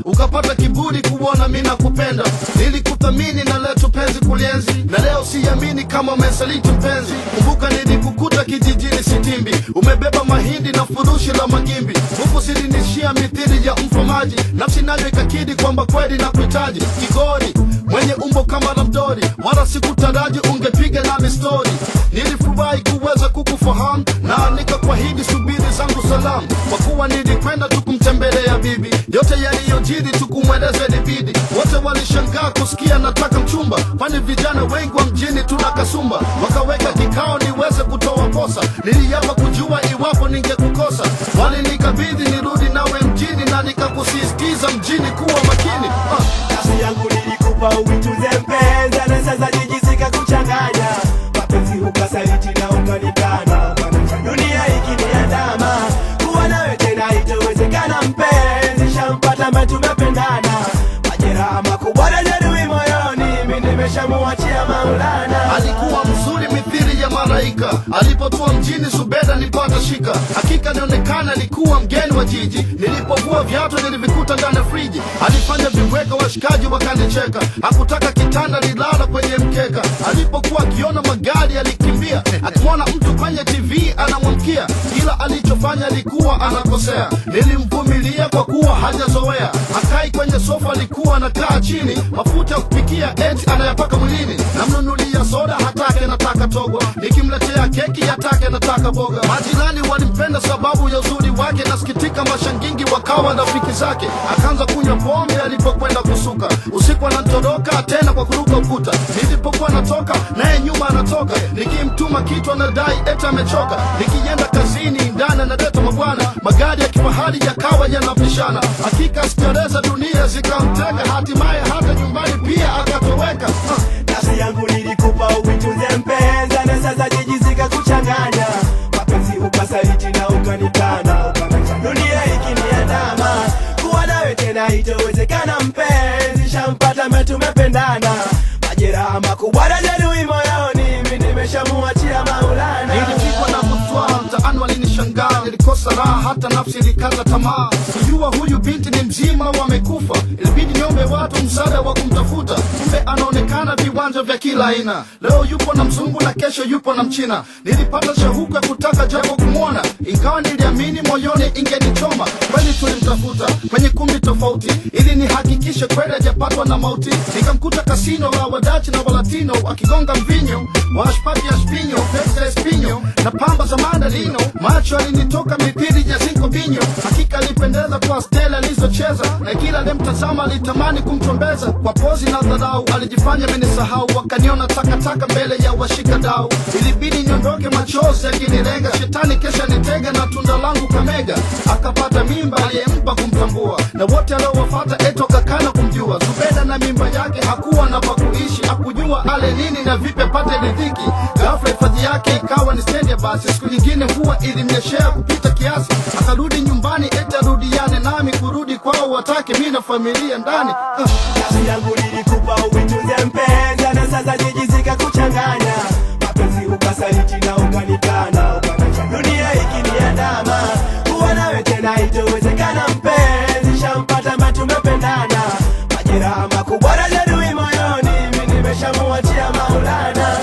Ukapata kiburi kuona mimi nakupenda. Nilikuthamini na leo tupenzi kulienzi, na leo siamini kama umesaliti mpenzi. Kumbuka nilikukuta kijijini Sitimbi, umebeba mahindi na furushi la magimbi. Huku silinishia mithili ya mfamaji, nafsi nayo ikakidi kwamba kweli nakuhitaji. Kigori mwenye umbo kama la mdori, wala sikutaraji ungepiga nami story. Nilifurahi kuweza kukufahamu na nikakuahidi subiri zangu salamu, kwa kuwa nilikwenda tukumtembelea bibi. Yote yaliyojiri tukumweleza ilibidi. Wote walishangaa kusikia nataka mchumba, kwani vijana wengi wa mjini tuna kasumba. Wakaweka kikao niweze kutoa posa, niliapa kujua iwapo ningekukosa. Walinikabidhi nirudi nawe mjini, na nikakusisitiza mjini kuwa makini. Nafsi yangu nilikupa uitunze mpenzi, na sasa jijisika kuchanganya. Mapenzi ukasaliti na ukanikana, dunia ikiniandama. Kuwa nawe tena itawezekana mpenzi, shampata ambaye tumependana. Majeraha makubwa na jeruhi moyoni, mimi nimeshamuachia Maulana. Alikuwa mzuri mithili ya malaika, alipotua mjini Zubeda nilipata shika. Hakika nionekana alikuwa mgeni wa jiji, nilipovua viatu nilivikuta ndani ya friji. Alifanya viweka washikaji wakanicheka, hakutaka kitanda nilala kwenye mkeka. Alipokuwa akiona magari alikimbia, akimwona mtu kwenye TV anamwamkia. Kila alichofanya alikuwa anakosea, nilimvumilia kwa kuwa hajazoea. Akai kwenye sofa alikuwa anakaa chini, mafuta ya kupikia eti anayapaka mwilini. Namnunulia soda hatake nataka togo, nikimletea keki hatake nataka boga. Majirani walimpenda sababu ya uzuri wake, nasikitika mashangingi wakawa rafiki zake. Akaanza kunywa pombe alipokwenda kusuka, usiku anatoroka tena kwa kuruka ukuta. Nilipokuwa natoka naye nyuma anatoka, nikimtuma kitu anadai eti amechoka. Nikienda kazini ndani analeta mabwana, magari ya kifahari yakawa yanapishana. Hakika sikereza dunia zikamteka, hatimaye hata nyumbani pia akatoweka. Nafsi yangu nilikupa uitunze mpenzi, na sasa jijisika kuchanganya. Mapenzi ukasaliti na ukanikana, dunia ikiniandama. Kuwa nawe tena itawezekana mpenzi, shampata ambaye tumependana. Majeraha makubwa na jeruhi moyoni, mimi nimeshamuachia Maulana. Nilipigwa na butwa, mtaani walinishangaa. Nilikosa raha hata nafsi ilikaza tamaa. Kujua huyu binti ni mzima wamekufa, ilibidi niombe watu msaada wa kumtafuta. Kumbe anaonekana viwanja vya kila aina, leo yupo na mzungu na kesho yupo na mchina. Nilipata shauku ya kutaka japo kumwona, ingawa niliamini moyoni ingenichoma. Kweli tulimtafuta kwenye kumbi tofauti, ili nihakikishe kweli hajapatwa na mauti. Nikamkuta kasino la wadachi na walatino, wakigonga mvinyo, washpati ya spinyo, pesa ya spinyo, na pamba za mandalino. Macho alinitoka mithili ya zinko binyo, hakika alipendeza kwa stela alizocheza, na kila alimtazama alitamani kumchombeza. Kwa pozi na dharau alijifanya amenisahau, wakaniona takataka mbele ya washikadau. Ilibidi niondoke machozi yakinilenga, shetani kesha nitega na tunda langu kamega. Akapata mimba aliyempa kumtambua, na wote aliowafuata eto kakana kumjua. Zubeda na mimba yake hakuwa na pa kuishi, hakujua ale nini na vipi apate riziki. Ghafla hifadhi yake ikawa ni stendi ya basi, siku nyingine mvua ilimnyeshea kupita kiasi. Akarudi nyumbani eti arudiane nami, kurudi kwao watake mimi na familia ndani. Nafsi yangu nilikupa uitunze mpenzi, na sasa jijisika kuchanganya. Mapenzi ukasaliti na ukanikana, dunia ikiniandama. Kuwa nawe tena itawezekana mpenzi, shampata ambaye tumependana. Majeraha makubwa na jeruhi moyoni, mimi nimeshamuachia Maulana.